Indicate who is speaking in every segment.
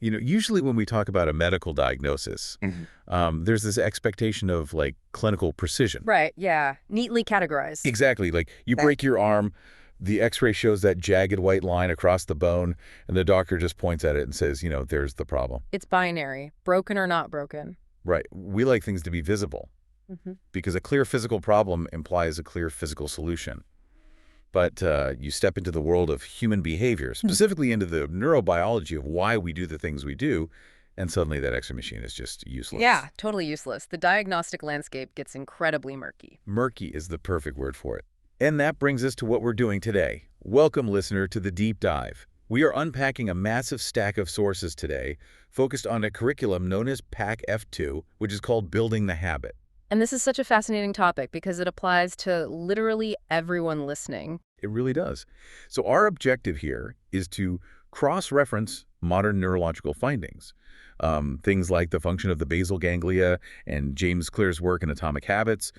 Speaker 1: Usually when we talk about a medical diagnosis, there's this expectation of, like, clinical precision.
Speaker 2: Right, yeah. Neatly categorized.
Speaker 1: Exactly. Like, you break your arm, the x-ray shows that jagged white line across the bone, and the doctor just points at it and says, there's the problem.
Speaker 2: It's binary, broken or not broken.
Speaker 1: Right. We like things to be visible because a clear physical problem implies a clear physical solution. But you step into the world of human behavior, specifically into the neurobiology of why we do the things we do, and suddenly that x-ray machine is just useless.
Speaker 2: Yeah, totally useless. The diagnostic landscape gets incredibly murky.
Speaker 1: Murky is the perfect word for it. And that brings us to what we're doing today. Welcome, listener, to the Deep Dive. We are unpacking a massive stack of sources today, focused on a curriculum known as PAC F2, which is called Building the Habit.
Speaker 2: And this is such a fascinating topic because it applies to literally everyone listening.
Speaker 1: It really does. So our objective here is to cross-reference modern neurological findings. Things like the function of the basal ganglia and James Clear's work in atomic habits,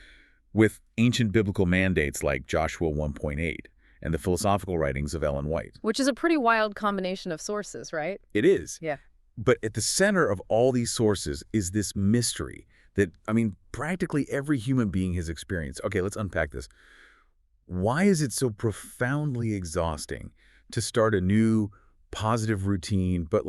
Speaker 1: with ancient biblical mandates like Joshua 1.8 and the philosophical writings of Ellen White.
Speaker 2: Which is a pretty wild combination of sources, right?
Speaker 1: It is.
Speaker 2: Yeah.
Speaker 1: But at the center of all these sources is this mystery that, practically every human being has experienced. Okay, let's unpack this. Why is it so profoundly exhausting to start a new positive routine, but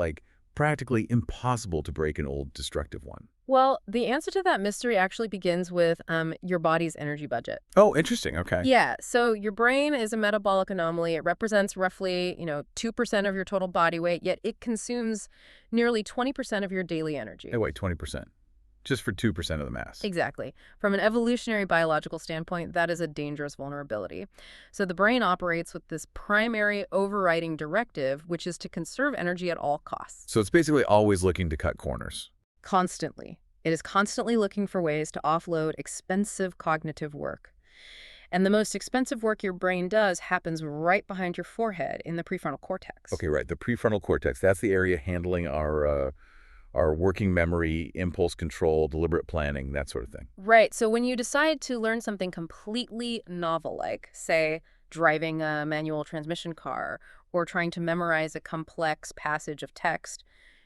Speaker 1: practically impossible to break an old destructive one?
Speaker 2: Well, the answer to that mystery actually begins with your body's energy budget.
Speaker 1: Oh, interesting. Okay.
Speaker 2: Yeah, so your brain is a metabolic anomaly. It represents roughly, 2% of your total body weight, yet it consumes nearly 20% of your daily energy.
Speaker 1: Hey, wait, 20%. Just for 2% of the mass.
Speaker 2: Exactly. From an evolutionary biological standpoint, that is a dangerous vulnerability. So the brain operates with this primary overriding directive, which is to conserve energy at all costs.
Speaker 1: So it's basically always looking to cut corners.
Speaker 2: Constantly. It is constantly looking for ways to offload expensive cognitive work. And the most expensive work your brain does happens right behind your forehead in the prefrontal cortex.
Speaker 1: Okay, right. The prefrontal cortex, that's the area handling our working memory, impulse control, deliberate planning, that sort of thing.
Speaker 2: Right. So when you decide to learn something completely novel, like, say, driving a manual transmission car or trying to memorize a complex passage of text,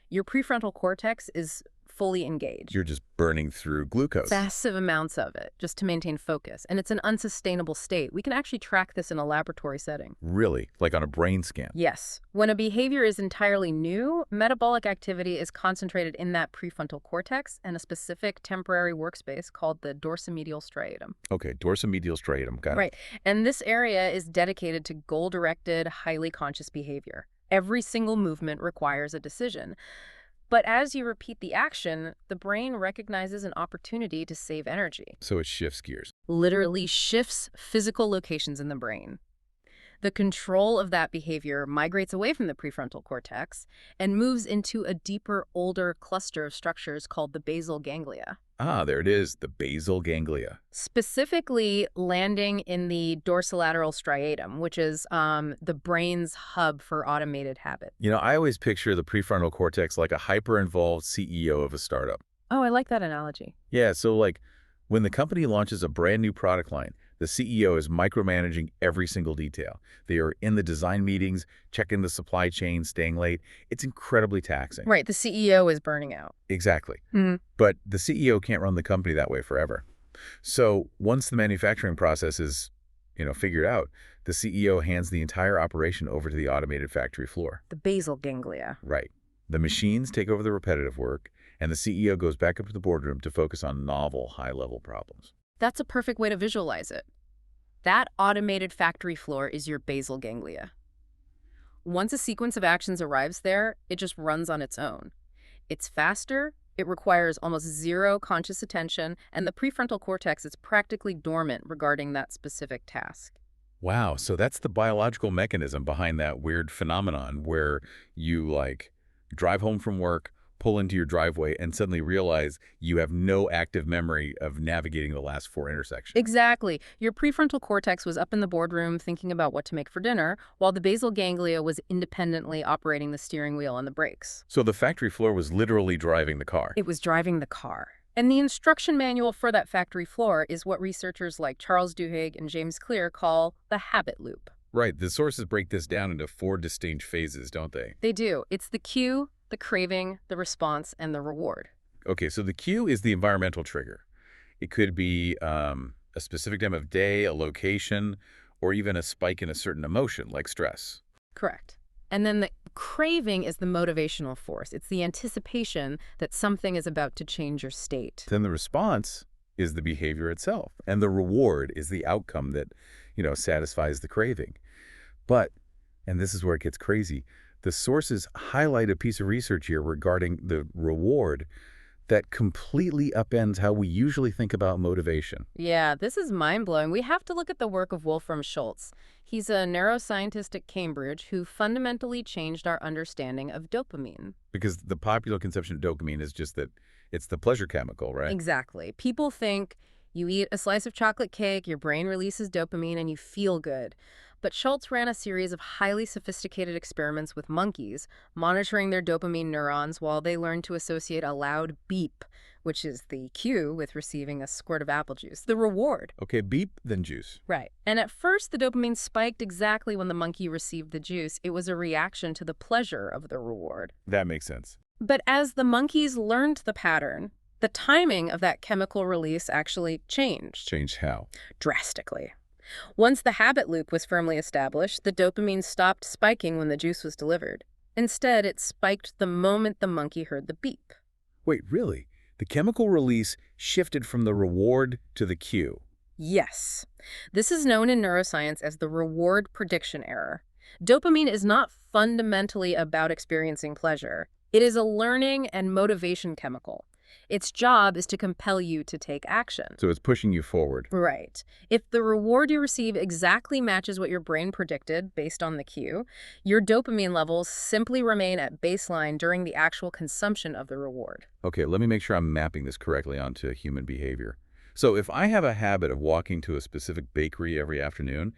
Speaker 2: your prefrontal cortex is fully engaged.
Speaker 1: You're just burning through glucose.
Speaker 2: Massive amounts of it, just to maintain focus. And it's an unsustainable state. We can actually track this in a laboratory setting.
Speaker 1: Really? Like on a brain scan?
Speaker 2: Yes. When a behavior is entirely new, metabolic activity is concentrated in that prefrontal cortex and a specific temporary workspace called the dorsomedial striatum.
Speaker 1: Okay, dorsomedial striatum. Got it.
Speaker 2: Right. And this area is dedicated to goal-directed, highly conscious behavior. Every single movement requires a decision. But as you repeat the action, the brain recognizes an opportunity to save energy.
Speaker 1: So it shifts gears.
Speaker 2: Literally shifts physical locations in the brain. The control of that behavior migrates away from the prefrontal cortex and moves into a deeper, older cluster of structures called the basal ganglia.
Speaker 1: Ah, there it is, the basal ganglia.
Speaker 2: Specifically landing in the dorsolateral striatum, which is the brain's hub for automated habit.
Speaker 1: I always picture the prefrontal cortex like a hyper-involved CEO of a startup.
Speaker 2: Oh, I like that analogy.
Speaker 1: Yeah, so when the company launches a brand new product line, the CEO is micromanaging every single detail. They are in the design meetings, checking the supply chain, staying late. It's incredibly taxing.
Speaker 2: Right, the CEO is burning out.
Speaker 1: Exactly. But the CEO can't run the company that way forever. So once the manufacturing process is, figured out, the CEO hands the entire operation over to the automated factory floor.
Speaker 2: The basal ganglia.
Speaker 1: Right. The machines take over the repetitive work, and the CEO goes back up to the boardroom to focus on novel, high-level problems.
Speaker 2: That's a perfect way to visualize it. That automated factory floor is your basal ganglia. Once a sequence of actions arrives there, it just runs on its own. It's faster, it requires almost zero conscious attention, and the prefrontal cortex is practically dormant regarding that specific task.
Speaker 1: Wow, so that's the biological mechanism behind that weird phenomenon where you, drive home from work, pull into your driveway, and suddenly realize you have no active memory of navigating the last 4 intersections.
Speaker 2: Exactly. Your prefrontal cortex was up in the boardroom thinking about what to make for dinner, while the basal ganglia was independently operating the steering wheel and the brakes.
Speaker 1: So the factory floor was literally driving the car.
Speaker 2: It was driving the car. And the instruction manual for that factory floor is what researchers like Charles Duhigg and James Clear call the habit loop.
Speaker 1: Right. The sources break this down into 4 distinct phases, don't they?
Speaker 2: They do. It's the cue, the craving, the response, and the reward.
Speaker 1: Okay, so the cue is the environmental trigger. It could be a specific time of day, a location, or even a spike in a certain emotion, like stress.
Speaker 2: Correct. And then the craving is the motivational force. It's the anticipation that something is about to change your state.
Speaker 1: Then the response is the behavior itself, and the reward is the outcome that, satisfies the craving. But, and this is where it gets crazy, the sources highlight a piece of research here regarding the reward that completely upends how we usually think about motivation.
Speaker 2: Yeah, this is mind-blowing. We have to look at the work of Wolfram Schultz. He's a neuroscientist at Cambridge who fundamentally changed our understanding of dopamine.
Speaker 1: Because the popular conception of dopamine is just that it's the pleasure chemical, right?
Speaker 2: Exactly. People think you eat a slice of chocolate cake, your brain releases dopamine, and you feel good. But Schultz ran a series of highly sophisticated experiments with monkeys, monitoring their dopamine neurons while they learned to associate a loud beep, which is the cue with receiving a squirt of apple juice, the reward.
Speaker 1: Okay, beep, then juice.
Speaker 2: Right. And at first, the dopamine spiked exactly when the monkey received the juice. It was a reaction to the pleasure of the reward.
Speaker 1: That makes sense.
Speaker 2: But as the monkeys learned the pattern, the timing of that chemical release actually changed.
Speaker 1: Changed how?
Speaker 2: Drastically. Once the habit loop was firmly established, the dopamine stopped spiking when the juice was delivered. Instead, it spiked the moment the monkey heard the beep.
Speaker 1: Wait, really? The chemical release shifted from the reward to the cue.
Speaker 2: Yes. This is known in neuroscience as the reward prediction error. Dopamine is not fundamentally about experiencing pleasure. It is a learning and motivation chemical. Its job is to compel you to take action.
Speaker 1: So it's pushing you forward.
Speaker 2: Right. If the reward you receive exactly matches what your brain predicted based on the cue, your dopamine levels simply remain at baseline during the actual consumption of the reward.
Speaker 1: Okay, let me make sure I'm mapping this correctly onto human behavior. So if I have a habit of walking to a specific bakery every afternoon,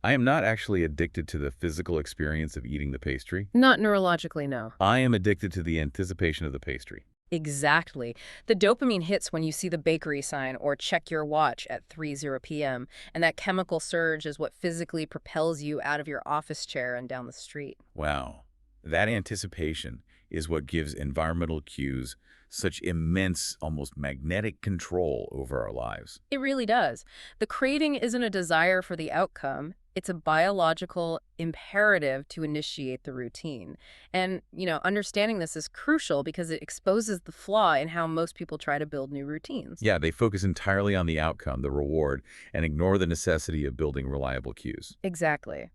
Speaker 1: I am not actually addicted to the physical experience of eating the pastry.
Speaker 2: Not neurologically, no.
Speaker 1: I am addicted to the anticipation of the pastry.
Speaker 2: Exactly. The dopamine hits when you see the bakery sign or check your watch at 3:00 p.m., and that chemical surge is what physically propels you out of your office chair and down the street.
Speaker 1: Wow. That anticipation is what gives environmental cues such immense, almost magnetic control over our lives.
Speaker 2: It really does. The craving isn't a desire for the outcome. It's a biological imperative to initiate the routine. And, understanding this is crucial because it exposes the flaw in how most people try to build new routines.
Speaker 1: Yeah, they focus entirely on the outcome, the reward, and ignore the necessity of building reliable cues.
Speaker 2: Exactly.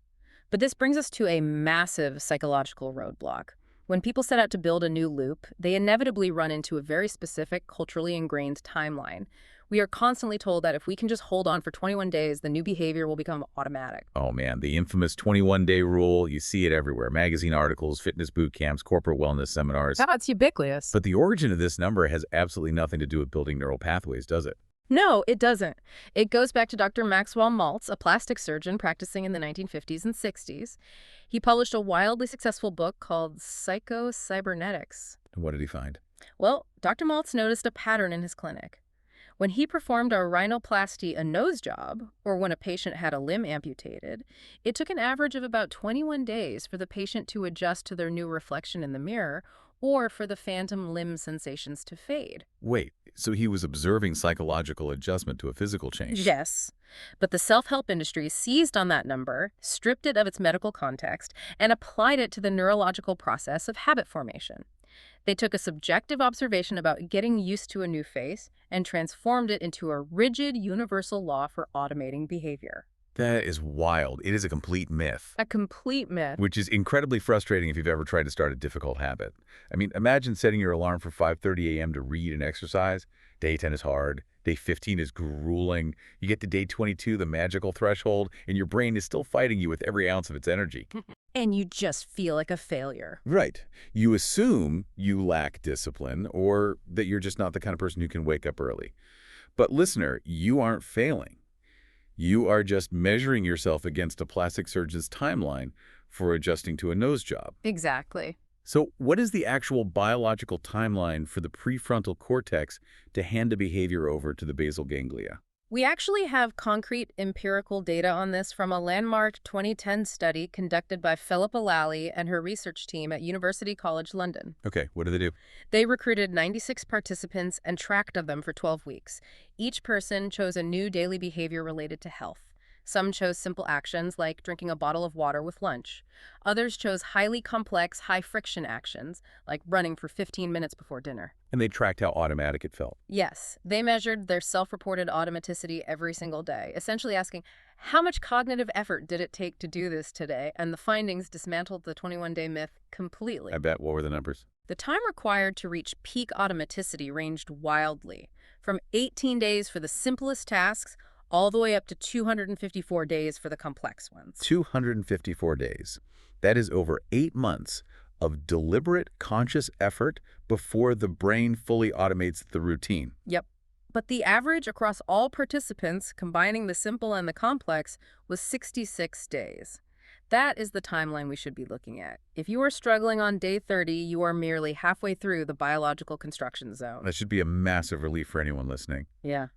Speaker 2: But this brings us to a massive psychological roadblock. When people set out to build a new loop, they inevitably run into a very specific, culturally ingrained timeline. We are constantly told that if we can just hold on for 21 days, the new behavior will become automatic.
Speaker 1: Oh man, the infamous 21-day rule, you see it everywhere. Magazine articles, fitness boot camps, corporate wellness seminars.
Speaker 2: That's ubiquitous.
Speaker 1: But the origin of this number has absolutely nothing to do with building neural pathways, does it?
Speaker 2: No, it doesn't. It goes back to Dr. Maxwell Maltz, a plastic surgeon practicing in the 1950s and 60s. He published a wildly successful book called Psycho-Cybernetics.
Speaker 1: And what did he find?
Speaker 2: Well, Dr. Maltz noticed a pattern in his clinic. When he performed a rhinoplasty, a nose job, or when a patient had a limb amputated, it took an average of about 21 days for the patient to adjust to their new reflection in the mirror or for the phantom limb sensations to fade.
Speaker 1: Wait, so he was observing psychological adjustment to a physical change?
Speaker 2: Yes, but the self-help industry seized on that number, stripped it of its medical context, and applied it to the neurological process of habit formation. They took a subjective observation about getting used to a new face and transformed it into a rigid universal law for automating behavior.
Speaker 1: That is wild. It is a complete myth.
Speaker 2: A complete myth.
Speaker 1: Which is incredibly frustrating if you've ever tried to start a difficult habit. I mean, imagine setting your alarm for 5:30 a.m. to read and exercise. Day 10 is hard. Day 15 is grueling. You get to day 22, the magical threshold, and your brain is still fighting you with every ounce of its energy.
Speaker 2: And you just feel like a failure.
Speaker 1: Right. You assume you lack discipline or that you're just not the kind of person who can wake up early. But listener, you aren't failing. You are just measuring yourself against a plastic surgeon's timeline for adjusting to a nose job.
Speaker 2: Exactly.
Speaker 1: So what is the actual biological timeline for the prefrontal cortex to hand a behavior over to the basal ganglia?
Speaker 2: We actually have concrete empirical data on this from a landmark 2010 study conducted by Philippa Lally and her research team at University College London.
Speaker 1: Okay, what do they do?
Speaker 2: They recruited 96 participants and tracked them for 12 weeks. Each person chose a new daily behavior related to health. Some chose simple actions like drinking a bottle of water with lunch. Others chose highly complex, high-friction actions like running for 15 minutes before dinner.
Speaker 1: And they tracked how automatic it felt.
Speaker 2: Yes, they measured their self-reported automaticity every single day, essentially asking, how much cognitive effort did it take to do this today? And the findings dismantled the 21-day myth completely.
Speaker 1: I bet. What were the numbers?
Speaker 2: The time required to reach peak automaticity ranged wildly, from 18 days for the simplest tasks all the way up to 254 days for the complex ones.
Speaker 1: 254 days. That is over 8 months of deliberate, conscious effort before the brain fully automates the routine.
Speaker 2: Yep. But the average across all participants, combining the simple and the complex, was 66 days. That is the timeline we should be looking at. If you are struggling on day 30, you are merely halfway through the biological construction zone.
Speaker 1: That should be a massive relief for anyone listening.
Speaker 2: Yeah.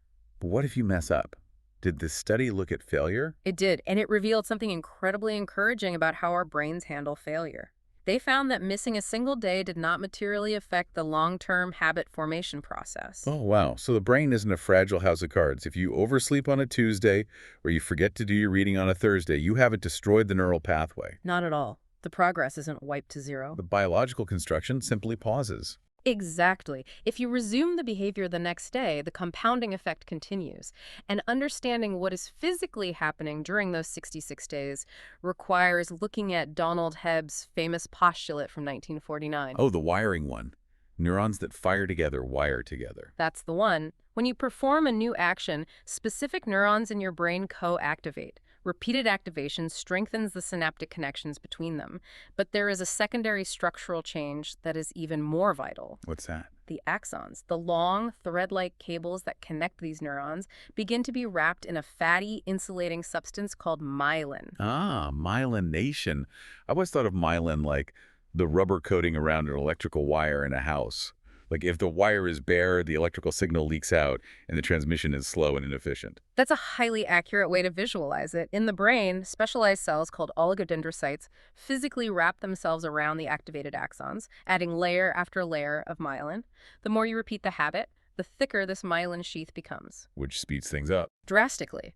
Speaker 1: But what if you mess up? Did this study look at failure?
Speaker 2: It did, and it revealed something incredibly encouraging about how our brains handle failure. They found that missing a single day did not materially affect the long-term habit formation process.
Speaker 1: Oh, wow. So the brain isn't a fragile house of cards. If you oversleep on a Tuesday or you forget to do your reading on a Thursday, you haven't destroyed the neural pathway.
Speaker 2: Not at all. The progress isn't wiped to zero.
Speaker 1: The biological construction simply pauses.
Speaker 2: Exactly. If you resume the behavior the next day, the compounding effect continues. And understanding what is physically happening during those 66 days requires looking at Donald Hebb's famous postulate from 1949.
Speaker 1: Oh, the wiring one. Neurons that fire together wire together.
Speaker 2: That's the one. When you perform a new action, specific neurons in your brain co-activate. Repeated activation strengthens the synaptic connections between them. But there is a secondary structural change that is even more vital.
Speaker 1: What's that?
Speaker 2: The axons, the long, thread-like cables that connect these neurons, begin to be wrapped in a fatty, insulating substance called myelin.
Speaker 1: Ah, myelination. I always thought of myelin like the rubber coating around an electrical wire in a house. Like if the wire is bare, the electrical signal leaks out and the transmission is slow and inefficient.
Speaker 2: That's a highly accurate way to visualize it. In the brain, specialized cells called oligodendrocytes physically wrap themselves around the activated axons, adding layer after layer of myelin. The more you repeat the habit, the thicker this myelin sheath becomes.
Speaker 1: Which speeds things up.
Speaker 2: Drastically.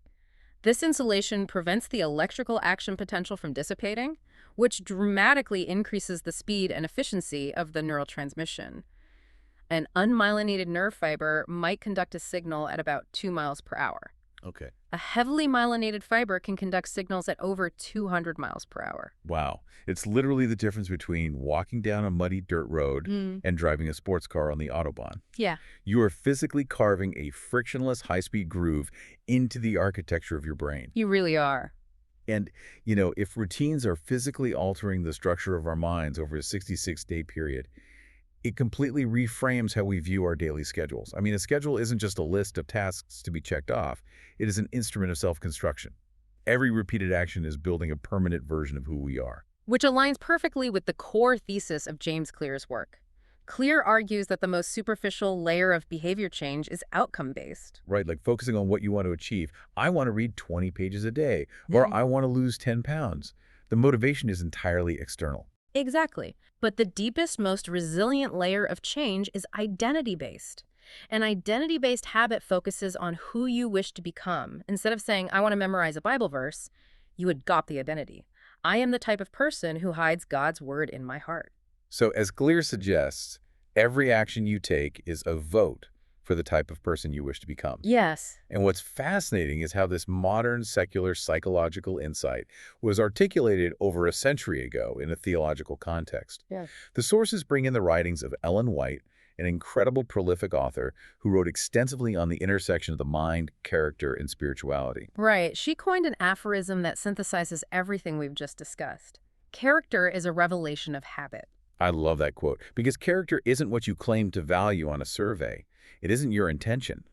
Speaker 2: This insulation prevents the electrical action potential from dissipating, which dramatically increases the speed and efficiency of the neural transmission. An unmyelinated nerve fiber might conduct a signal at about 2 miles per hour.
Speaker 1: Okay.
Speaker 2: A heavily myelinated fiber can conduct signals at over 200 miles per hour.
Speaker 1: Wow. It's literally the difference between walking down a muddy dirt road and driving a sports car on the Autobahn.
Speaker 2: Yeah.
Speaker 1: You are physically carving a frictionless high-speed groove into the architecture of your brain.
Speaker 2: You really are.
Speaker 1: And, if routines are physically altering the structure of our minds over a 66-day period, it completely reframes how we view our daily schedules. I mean, a schedule isn't just a list of tasks to be checked off. It is an instrument of self-construction. Every repeated action is building a permanent version of who we are.
Speaker 2: Which aligns perfectly with the core thesis of James Clear's work. Clear argues that the most superficial layer of behavior change is outcome-based.
Speaker 1: Right, like focusing on what you want to achieve. I want to read 20 pages a day, or I want to lose 10 pounds. The motivation is entirely external.
Speaker 2: Exactly. But the deepest, most resilient layer of change is identity-based. An identity-based habit focuses on who you wish to become. Instead of saying, I want to memorize a Bible verse, you adopt the identity. I am the type of person who hides God's word in my heart.
Speaker 1: So as Clear suggests, every action you take is a vote for the type of person you wish to become.
Speaker 2: Yes.
Speaker 1: And what's fascinating is how this modern secular psychological insight was articulated over a century ago in a theological context.
Speaker 2: Yes.
Speaker 1: The sources bring in the writings of Ellen White, an incredible prolific author who wrote extensively on the intersection of the mind, character, and spirituality.
Speaker 2: Right. She coined an aphorism that synthesizes everything we've just discussed. Character is a revelation of habit.
Speaker 1: I love that quote, because character isn't what you claim to value on a survey. It isn't your intention.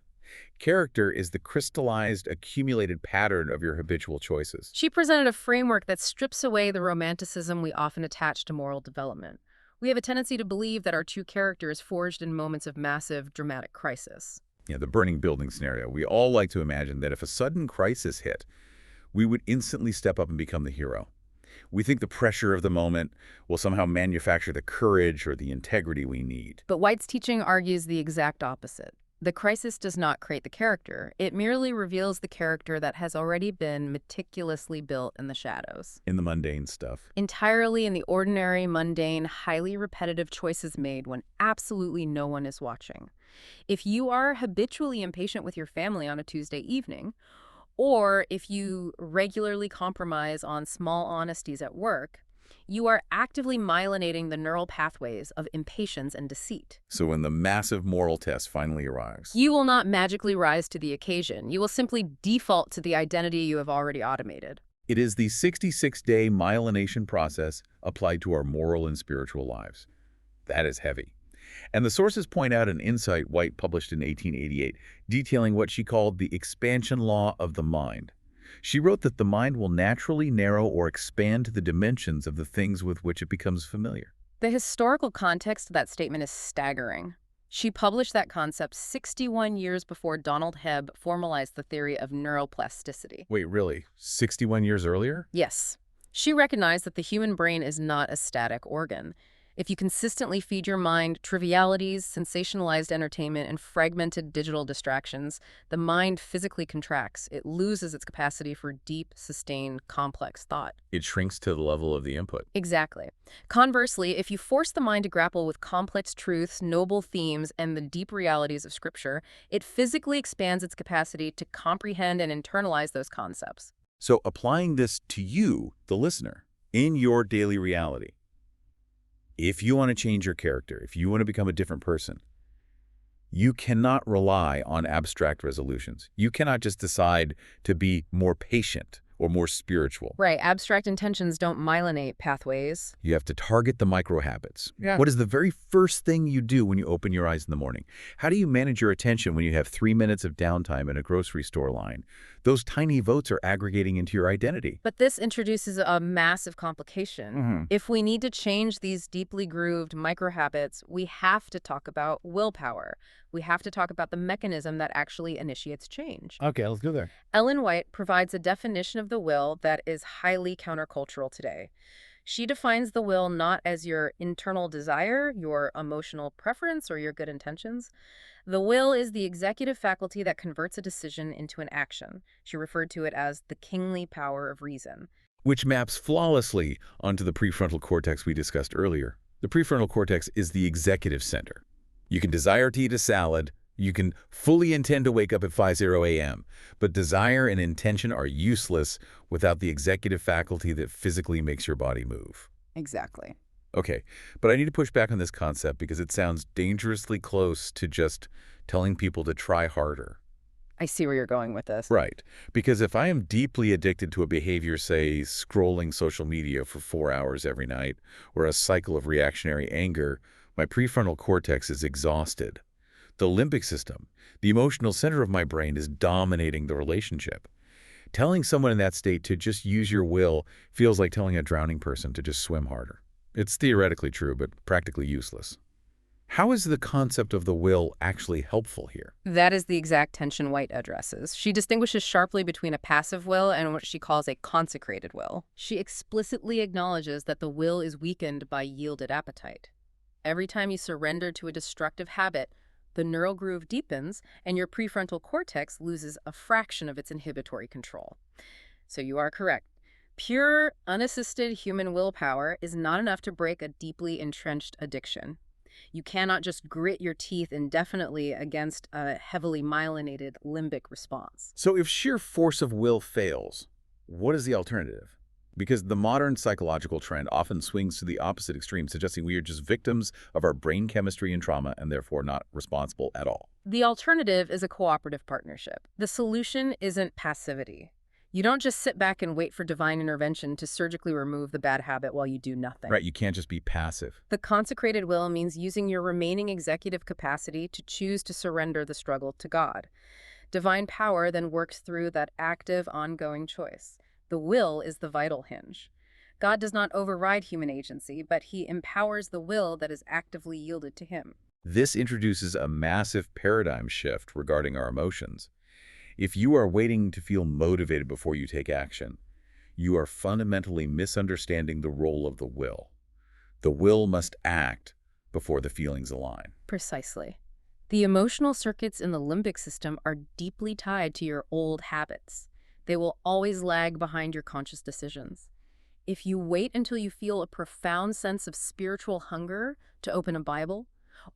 Speaker 1: Character is the crystallized, accumulated pattern of your habitual choices.
Speaker 2: She presented a framework that strips away the romanticism we often attach to moral development. We have a tendency to believe that our true character is forged in moments of massive, dramatic crisis.
Speaker 1: The burning building scenario. We all like to imagine that if a sudden crisis hit, we would instantly step up and become the hero. We think the pressure of the moment will somehow manufacture the courage or the integrity we need.
Speaker 2: But White's teaching argues the exact opposite. The crisis does not create the character. It merely reveals the character that has already been meticulously built in the shadows.
Speaker 1: In the mundane stuff.
Speaker 2: Entirely in the ordinary, mundane, highly repetitive choices made when absolutely no one is watching. If you are habitually impatient with your family on a Tuesday evening, or if you regularly compromise on small honesties at work, you are actively myelinating the neural pathways of impatience and deceit.
Speaker 1: So when the massive moral test finally arrives,
Speaker 2: You will not magically rise to the occasion. You will simply default to the identity you have already automated.
Speaker 1: it is the 66-day myelination process applied to our moral and spiritual lives. That is heavy. And the sources point out an insight White published in 1888, detailing what she called the expansion law of the mind. She wrote that the mind will naturally narrow or expand to the dimensions of the things with which it becomes familiar.
Speaker 2: The historical context of that statement is staggering. She published that concept 61 years before Donald Hebb formalized the theory of neuroplasticity.
Speaker 1: Wait, really? 61 years earlier?
Speaker 2: Yes. She recognized that the human brain is not a static organ. If you consistently feed your mind trivialities, sensationalized entertainment, and fragmented digital distractions, the mind physically contracts. It loses its capacity for deep, sustained, complex thought.
Speaker 1: It shrinks to the level of the input.
Speaker 2: Exactly. Conversely, if you force the mind to grapple with complex truths, noble themes, and the deep realities of Scripture, it physically expands its capacity to comprehend and internalize those concepts.
Speaker 1: So applying this to you, the listener, in your daily reality, if you want to change your character, if you want to become a different person, you cannot rely on abstract resolutions. You cannot just decide to be more patient or more spiritual.
Speaker 2: Right. Abstract intentions don't myelinate pathways.
Speaker 1: You have to target the micro habits.
Speaker 2: Yeah.
Speaker 1: What is the very first thing you do when you open your eyes in the morning? How do you manage your attention when you have 3 minutes of downtime in a grocery store line? Those tiny votes are aggregating into your identity.
Speaker 2: But this introduces a massive complication.
Speaker 1: Mm-hmm.
Speaker 2: If we need to change these deeply grooved microhabits, we have to talk about willpower. We have to talk about the mechanism that actually initiates change.
Speaker 1: Okay, let's go there.
Speaker 2: Ellen White provides a definition of the will that is highly countercultural today. She defines the will not as your internal desire, your emotional preference, or your good intentions. The will is the executive faculty that converts a decision into an action. She referred to it as the kingly power of reason.
Speaker 1: Which maps flawlessly onto the prefrontal cortex we discussed earlier. The prefrontal cortex is the executive center. You can desire to eat a salad, you can fully intend to wake up at 5:00 a.m., but desire and intention are useless without the executive faculty that physically makes your body move.
Speaker 2: Exactly.
Speaker 1: Okay, but I need to push back on this concept because it sounds dangerously close to just telling people to try harder.
Speaker 2: I see where you're going with this.
Speaker 1: Right, because if I am deeply addicted to a behavior, say, scrolling social media for 4 hours every night, or a cycle of reactionary anger, my prefrontal cortex is exhausted. The limbic system, the emotional center of my brain, is dominating the relationship. Telling someone in that state to just use your will feels like telling a drowning person to just swim harder. It's theoretically true, but practically useless. How is the concept of the will actually helpful here?
Speaker 2: That is the exact tension White addresses. She distinguishes sharply between a passive will and what she calls a consecrated will. She explicitly acknowledges that the will is weakened by yielded appetite. Every time you surrender to a destructive habit, the neural groove deepens and your prefrontal cortex loses a fraction of its inhibitory control. So you are correct. Pure, unassisted human willpower is not enough to break a deeply entrenched addiction. You cannot just grit your teeth indefinitely against a heavily myelinated limbic response.
Speaker 1: So if sheer force of will fails, what is the alternative? Because the modern psychological trend often swings to the opposite extreme, suggesting we are just victims of our brain chemistry and trauma and therefore not responsible at all.
Speaker 2: The alternative is a cooperative partnership. The solution isn't passivity. You don't just sit back and wait for divine intervention to surgically remove the bad habit while you do nothing.
Speaker 1: Right, you can't just be passive.
Speaker 2: The consecrated will means using your remaining executive capacity to choose to surrender the struggle to God. Divine power then works through that active, ongoing choice. The will is the vital hinge. God does not override human agency, but he empowers the will that is actively yielded to him.
Speaker 1: This introduces a massive paradigm shift regarding our emotions. If you are waiting to feel motivated before you take action, you are fundamentally misunderstanding the role of the will. The will must act before the feelings align.
Speaker 2: Precisely. The emotional circuits in the limbic system are deeply tied to your old habits. They will always lag behind your conscious decisions. If you wait until you feel a profound sense of spiritual hunger to open a Bible,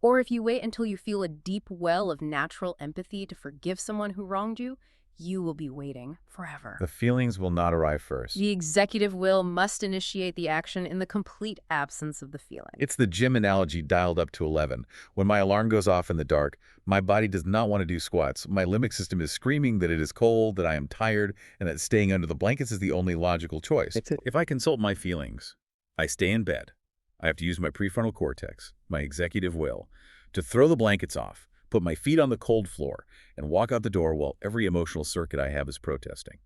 Speaker 2: or if you wait until you feel a deep well of natural empathy to forgive someone who wronged you, you will be waiting forever.
Speaker 1: The feelings will not arrive first.
Speaker 2: The executive will must initiate the action in the complete absence of the feeling.
Speaker 1: It's the gym analogy dialed up to 11. When my alarm goes off in the dark, my body does not want to do squats. My limbic system is screaming that it is cold, that I am tired, and that staying under the blankets is the only logical choice. If I consult my feelings, I stay in bed. I have to use my prefrontal cortex, my executive will, to throw the blankets off, put my feet on the cold floor, and walk out the door while every emotional circuit I have is protesting.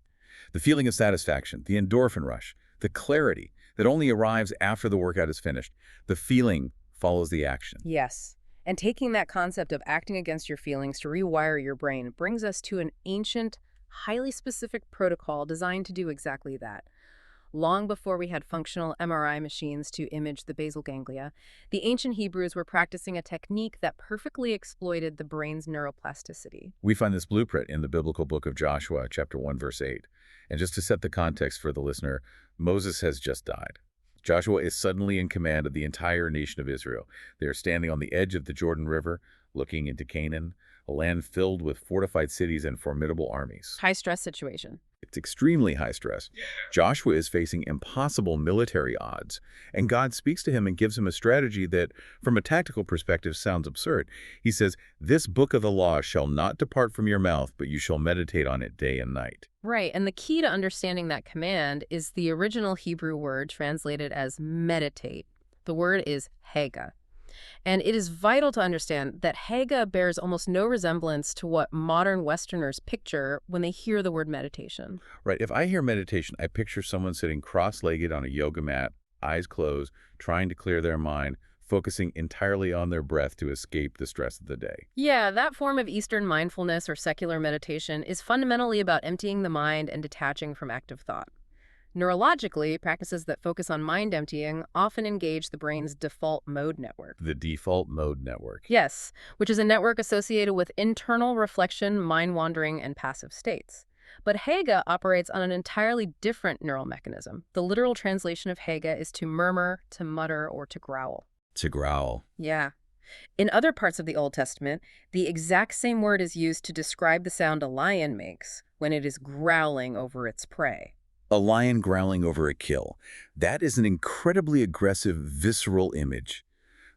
Speaker 1: The feeling of satisfaction, the endorphin rush, the clarity that only arrives after the workout is finished. The feeling follows the action.
Speaker 2: Yes. And taking that concept of acting against your feelings to rewire your brain brings us to an ancient, highly specific protocol designed to do exactly that. Long before we had functional MRI machines to image the basal ganglia, the ancient Hebrews were practicing a technique that perfectly exploited the brain's neuroplasticity.
Speaker 1: We find this blueprint in the biblical book of Joshua, chapter 1, verse 8. And just to set the context for the listener, Moses has just died. Joshua is suddenly in command of the entire nation of Israel. They are standing on the edge of the Jordan River, looking into Canaan, a land filled with fortified cities and formidable armies.
Speaker 2: High-stress situation.
Speaker 1: It's extremely high stress. Joshua is facing impossible military odds, and God speaks to him and gives him a strategy that, from a tactical perspective, sounds absurd. He says, "This book of the law shall not depart from your mouth, but you shall meditate on it day and night."
Speaker 2: Right, and the key to understanding that command is the original Hebrew word translated as meditate. The word is hega. And it is vital to understand that hega bears almost no resemblance to what modern Westerners picture when they hear the word meditation.
Speaker 1: Right. If I hear meditation, I picture someone sitting cross-legged on a yoga mat, eyes closed, trying to clear their mind, focusing entirely on their breath to escape the stress of the day.
Speaker 2: Yeah, that form of Eastern mindfulness or secular meditation is fundamentally about emptying the mind and detaching from active thought. Neurologically, practices that focus on mind emptying often engage the brain's default mode network.
Speaker 1: The default mode network.
Speaker 2: Yes, which is a network associated with internal reflection, mind wandering, and passive states. But Hega operates on an entirely different neural mechanism. The literal translation of Hega is to murmur, to mutter, or to growl.
Speaker 1: To growl.
Speaker 2: Yeah. In other parts of the Old Testament, the exact same word is used to describe the sound a lion makes when it is growling over its prey.
Speaker 1: A lion growling over a kill. That is an incredibly aggressive, visceral image.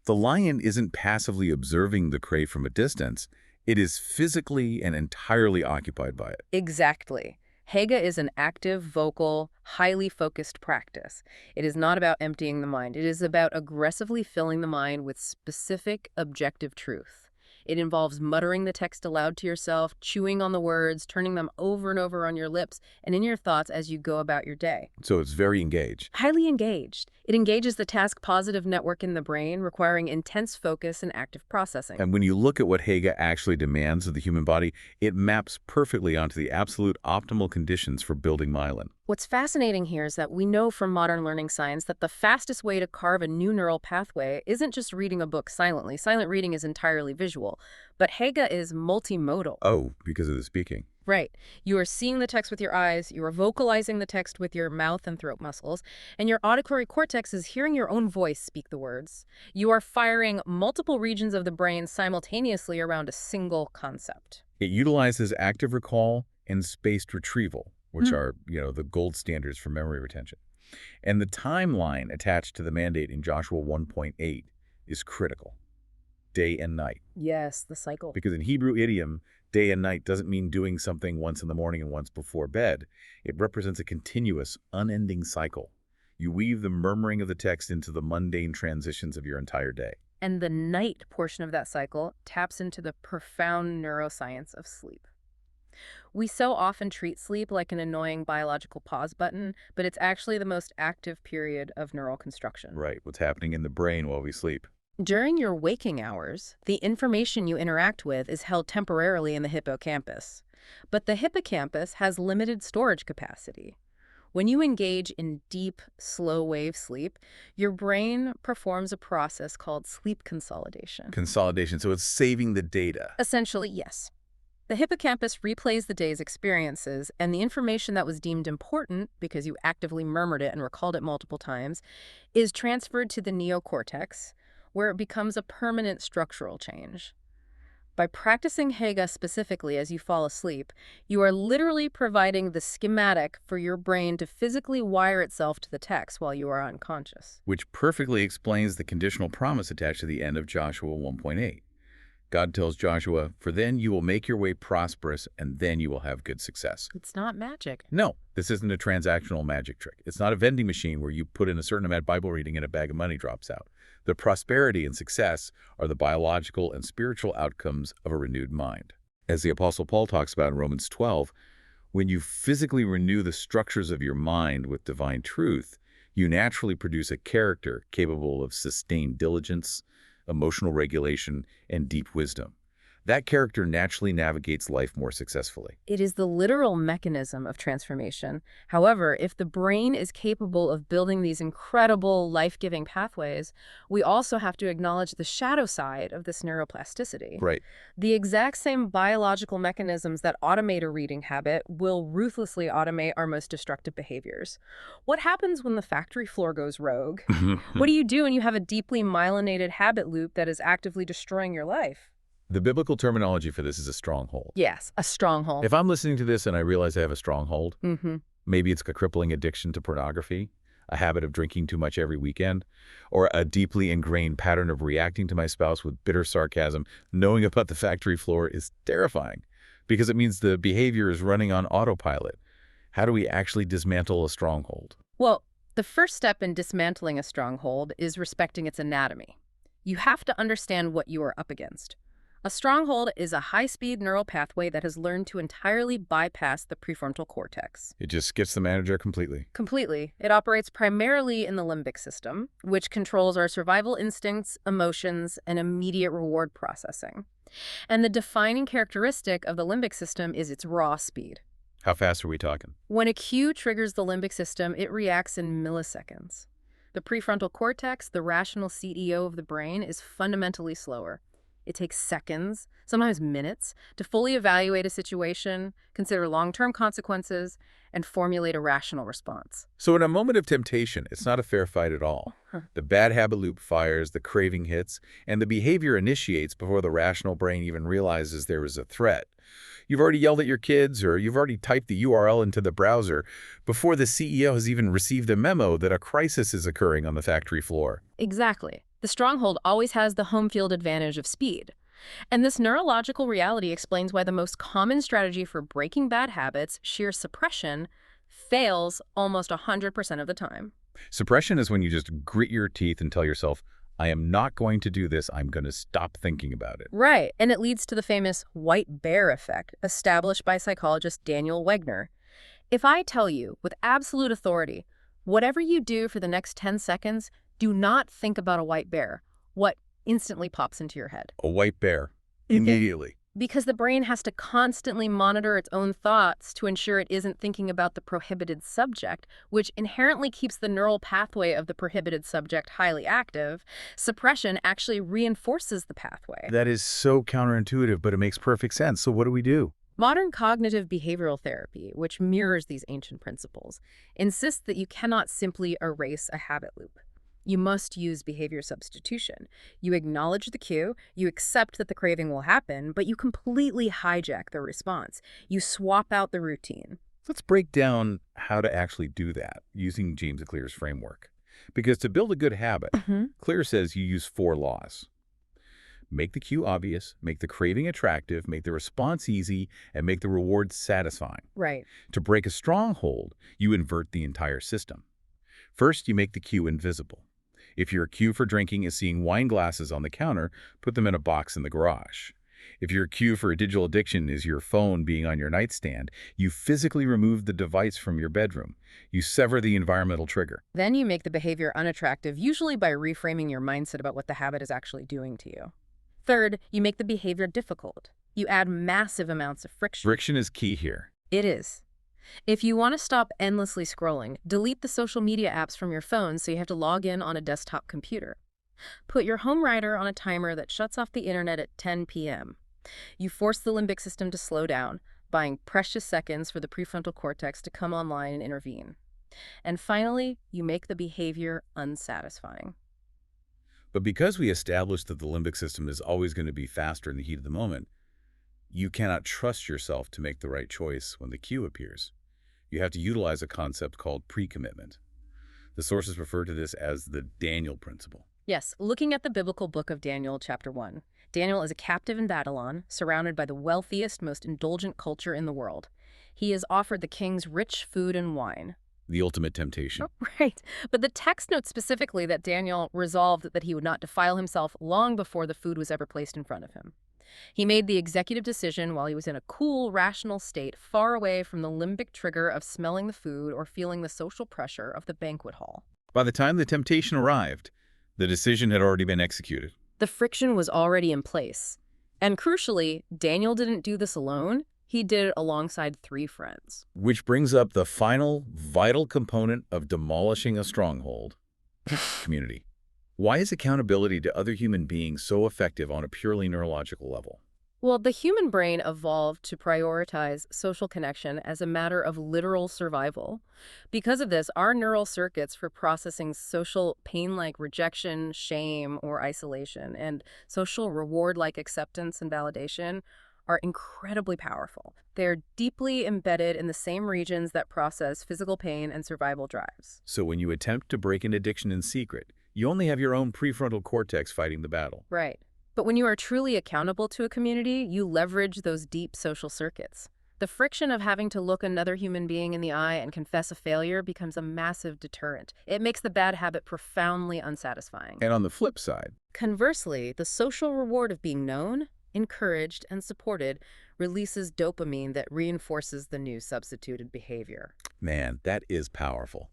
Speaker 1: The lion isn't passively observing the prey from a distance. It is physically and entirely occupied by it.
Speaker 2: Exactly. Hega is an active, vocal, highly focused practice. It is not about emptying the mind. It is about aggressively filling the mind with specific, objective truth. It involves muttering the text aloud to yourself, chewing on the words, turning them over and over on your lips and in your thoughts as you go about your day.
Speaker 1: So it's very engaged.
Speaker 2: Highly engaged. It engages the task-positive network in the brain, requiring intense focus and active processing.
Speaker 1: And when you look at what Hega actually demands of the human body, it maps perfectly onto the absolute optimal conditions for building myelin.
Speaker 2: What's fascinating here is that we know from modern learning science that the fastest way to carve a new neural pathway isn't just reading a book silently. Silent reading is entirely visual. But Hega is multimodal.
Speaker 1: Oh, because of the speaking.
Speaker 2: Right. You are seeing the text with your eyes, you are vocalizing the text with your mouth and throat muscles, and your auditory cortex is hearing your own voice speak the words. You are firing multiple regions of the brain simultaneously around a single concept.
Speaker 1: It utilizes active recall and spaced retrieval, which are, the gold standards for memory retention. And the timeline attached to the mandate in Joshua 1.8 is critical. Day and night.
Speaker 2: Yes, the cycle.
Speaker 1: Because in Hebrew idiom, day and night doesn't mean doing something once in the morning and once before bed. It represents a continuous, unending cycle. You weave the murmuring of the text into the mundane transitions of your entire day.
Speaker 2: And the night portion of that cycle taps into the profound neuroscience of sleep. We so often treat sleep like an annoying biological pause button, but it's actually the most active period of neural construction.
Speaker 1: Right, what's happening in the brain while we sleep.
Speaker 2: During your waking hours, the information you interact with is held temporarily in the hippocampus. But the hippocampus has limited storage capacity. When you engage in deep, slow-wave sleep, your brain performs a process called sleep consolidation.
Speaker 1: Consolidation, so it's saving the data.
Speaker 2: Essentially, yes. The hippocampus replays the day's experiences, and the information that was deemed important, because you actively murmured it and recalled it multiple times, is transferred to the neocortex, where it becomes a permanent structural change. By practicing Hega specifically as you fall asleep, you are literally providing the schematic for your brain to physically wire itself to the text while you are unconscious.
Speaker 1: Which perfectly explains the conditional promise attached to the end of Joshua 1.8. God tells Joshua, "For then you will make your way prosperous, and then you will have good success."
Speaker 2: It's not magic.
Speaker 1: No, this isn't a transactional magic trick. It's not a vending machine where you put in a certain amount of Bible reading and a bag of money drops out. The prosperity and success are the biological and spiritual outcomes of a renewed mind. As the Apostle Paul talks about in Romans 12, when you physically renew the structures of your mind with divine truth, you naturally produce a character capable of sustained diligence, emotional regulation, and deep wisdom. That character naturally navigates life more successfully.
Speaker 2: It is the literal mechanism of transformation. However, if the brain is capable of building these incredible life-giving pathways, we also have to acknowledge the shadow side of this neuroplasticity.
Speaker 1: Right.
Speaker 2: The exact same biological mechanisms that automate a reading habit will ruthlessly automate our most destructive behaviors. What happens when the factory floor goes rogue? What do you do when you have a deeply myelinated habit loop that is actively destroying your life?
Speaker 1: The biblical terminology for this is a stronghold.
Speaker 2: Yes, a stronghold.
Speaker 1: If I'm listening to this and I realize I have a stronghold,
Speaker 2: Mm-hmm.
Speaker 1: maybe it's a crippling addiction to pornography, a habit of drinking too much every weekend, or a deeply ingrained pattern of reacting to my spouse with bitter sarcasm, knowing about the factory floor is terrifying because it means the behavior is running on autopilot. How do we actually dismantle a stronghold?
Speaker 2: Well, the first step in dismantling a stronghold is respecting its anatomy. You have to understand what you are up against. A stronghold is a high-speed neural pathway that has learned to entirely bypass the prefrontal cortex.
Speaker 1: It just skips the manager completely.
Speaker 2: Completely. It operates primarily in the limbic system, which controls our survival instincts, emotions, and immediate reward processing. And the defining characteristic of the limbic system is its raw speed.
Speaker 1: How fast are we talking?
Speaker 2: When a cue triggers the limbic system, it reacts in milliseconds. The prefrontal cortex, the rational CEO of the brain, is fundamentally slower. It takes seconds, sometimes minutes, to fully evaluate a situation, consider long-term consequences, and formulate a rational response.
Speaker 1: So in a moment of temptation, it's not a fair fight at all. The bad habit loop fires, the craving hits, and the behavior initiates before the rational brain even realizes there is a threat. You've already yelled at your kids, or you've already typed the URL into the browser before the CEO has even received a memo that a crisis is occurring on the factory floor.
Speaker 2: Exactly. The stronghold always has the home field advantage of speed. And this neurological reality explains why the most common strategy for breaking bad habits, sheer suppression, fails almost 100% of the time.
Speaker 1: Suppression is when you just grit your teeth and tell yourself, I am not going to do this. I'm going to stop thinking about it.
Speaker 2: Right, and it leads to the famous white bear effect, established by psychologist Daniel Wegner. If I tell you, with absolute authority, whatever you do for the next 10 seconds, do not think about a white bear, what instantly pops into your head?
Speaker 1: A white bear. Immediately.
Speaker 2: Because the brain has to constantly monitor its own thoughts to ensure it isn't thinking about the prohibited subject, which inherently keeps the neural pathway of the prohibited subject highly active. Suppression actually reinforces the pathway.
Speaker 1: That is so counterintuitive, but it makes perfect sense. So what do we do?
Speaker 2: Modern cognitive behavioral therapy, which mirrors these ancient principles, insists that you cannot simply erase a habit loop. You must use behavior substitution. You acknowledge the cue, you accept that the craving will happen, but you completely hijack the response. You swap out the routine.
Speaker 1: Let's break down how to actually do that using James Clear's framework. Because to build a good habit, Clear says you use 4 laws. Make the cue obvious, make the craving attractive, make the response easy, and make the reward satisfying.
Speaker 2: Right.
Speaker 1: To break a stronghold, you invert the entire system. First, you make the cue invisible. If your cue for drinking is seeing wine glasses on the counter, put them in a box in the garage. If your cue for a digital addiction is your phone being on your nightstand, you physically remove the device from your bedroom. You sever the environmental trigger.
Speaker 2: Then you make the behavior unattractive, usually by reframing your mindset about what the habit is actually doing to you. Third, you make the behavior difficult. You add massive amounts of friction.
Speaker 1: Friction is key here.
Speaker 2: It is. If you want to stop endlessly scrolling, delete the social media apps from your phone so you have to log in on a desktop computer. Put your home writer on a timer that shuts off the internet at 10 p.m. You force the limbic system to slow down, buying precious seconds for the prefrontal cortex to come online and intervene. And finally, you make the behavior unsatisfying.
Speaker 1: But because we established that the limbic system is always going to be faster in the heat of the moment, you cannot trust yourself to make the right choice when the cue appears. You have to utilize a concept called pre-commitment. The sources refer to this as the Daniel principle.
Speaker 2: Yes, looking at the biblical book of Daniel, chapter 1. Daniel is a captive in Babylon, surrounded by the wealthiest, most indulgent culture in the world. He is offered the king's rich food and wine.
Speaker 1: The ultimate temptation.
Speaker 2: Oh, right. But the text notes specifically that Daniel resolved that he would not defile himself long before the food was ever placed in front of him. He made the executive decision while he was in a cool, rational state, far away from the limbic trigger of smelling the food or feeling the social pressure of the banquet hall.
Speaker 1: By the time the temptation arrived, the decision had already been executed.
Speaker 2: The friction was already in place. And crucially, Daniel didn't do this alone. He did it alongside 3 friends.
Speaker 1: Which brings up the final, vital component of demolishing a stronghold: community. Why is accountability to other human beings so effective on a purely neurological level?
Speaker 2: Well, the human brain evolved to prioritize social connection as a matter of literal survival. Because of this, our neural circuits for processing social pain like rejection, shame, or isolation, and social reward like acceptance and validation are incredibly powerful. They're deeply embedded in the same regions that process physical pain and survival drives.
Speaker 1: So when you attempt to break an addiction in secret, you only have your own prefrontal cortex fighting the battle.
Speaker 2: Right. But when you are truly accountable to a community, you leverage those deep social circuits. The friction of having to look another human being in the eye and confess a failure becomes a massive deterrent. It makes the bad habit profoundly unsatisfying.
Speaker 1: And on the flip side,
Speaker 2: Conversely, the social reward of being known, encouraged, and supported releases dopamine that reinforces the new substituted behavior.
Speaker 1: man, that is powerful.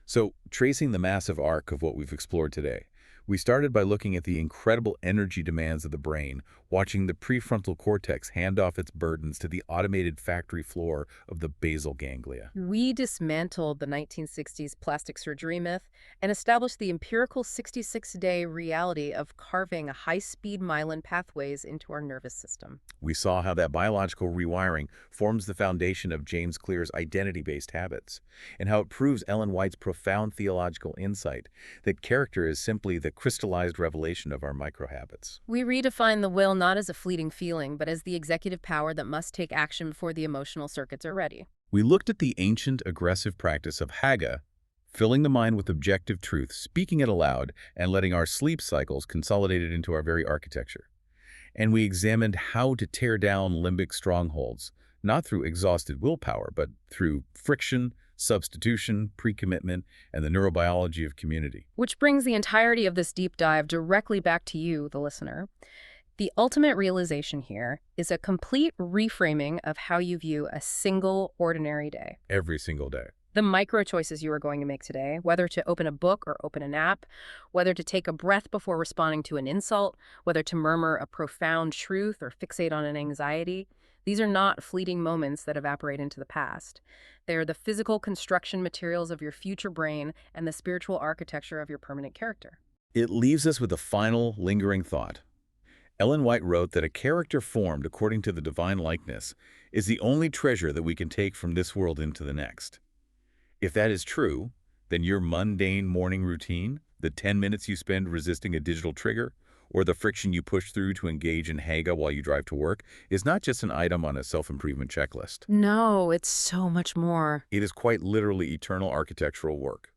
Speaker 1: So, tracing the massive arc of what we've explored today, we started by looking at the incredible energy demands of the brain, watching the prefrontal cortex hand off its burdens to the automated factory floor of the basal ganglia.
Speaker 2: We dismantled the 1960s plastic surgery myth and established the empirical 66-day reality of carving high-speed myelin pathways into our nervous system.
Speaker 1: We saw how that biological rewiring forms the foundation of James Clear's identity-based habits, and how it proves Ellen White's profound theological insight that character is simply the crystallized revelation of our microhabits.
Speaker 2: We redefine the will not as a fleeting feeling, but as the executive power that must take action before the emotional circuits are ready.
Speaker 1: We looked at the ancient, aggressive practice of Haga, filling the mind with objective truth, speaking it aloud, and letting our sleep cycles consolidate it into our very architecture. And we examined how to tear down limbic strongholds, not through exhausted willpower, but through friction, substitution, pre-commitment, and the neurobiology of community.
Speaker 2: Which brings the entirety of this deep dive directly back to you, the listener. The ultimate realization here is a complete reframing of how you view a single, ordinary day.
Speaker 1: Every single day.
Speaker 2: The micro choices you are going to make today, whether to open a book or open an app, whether to take a breath before responding to an insult, whether to murmur a profound truth or fixate on an anxiety, these are not fleeting moments that evaporate into the past. They are the physical construction materials of your future brain and the spiritual architecture of your permanent character.
Speaker 1: It leaves us with a final, lingering thought. Ellen White wrote that a character formed according to the divine likeness is the only treasure that we can take from this world into the next. If that is true, then your mundane morning routine, the 10 minutes you spend resisting a digital trigger, or the friction you push through to engage in Haga while you drive to work, is not just an item on a self-improvement checklist.
Speaker 2: No, it's so much more.
Speaker 1: It is quite literally eternal architectural work.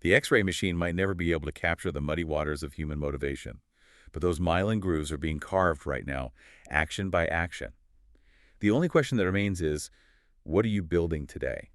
Speaker 1: The X-ray machine might never be able to capture the muddy waters of human motivation, but those myelin grooves are being carved right now, action by action. The only question that remains is, what are you building today?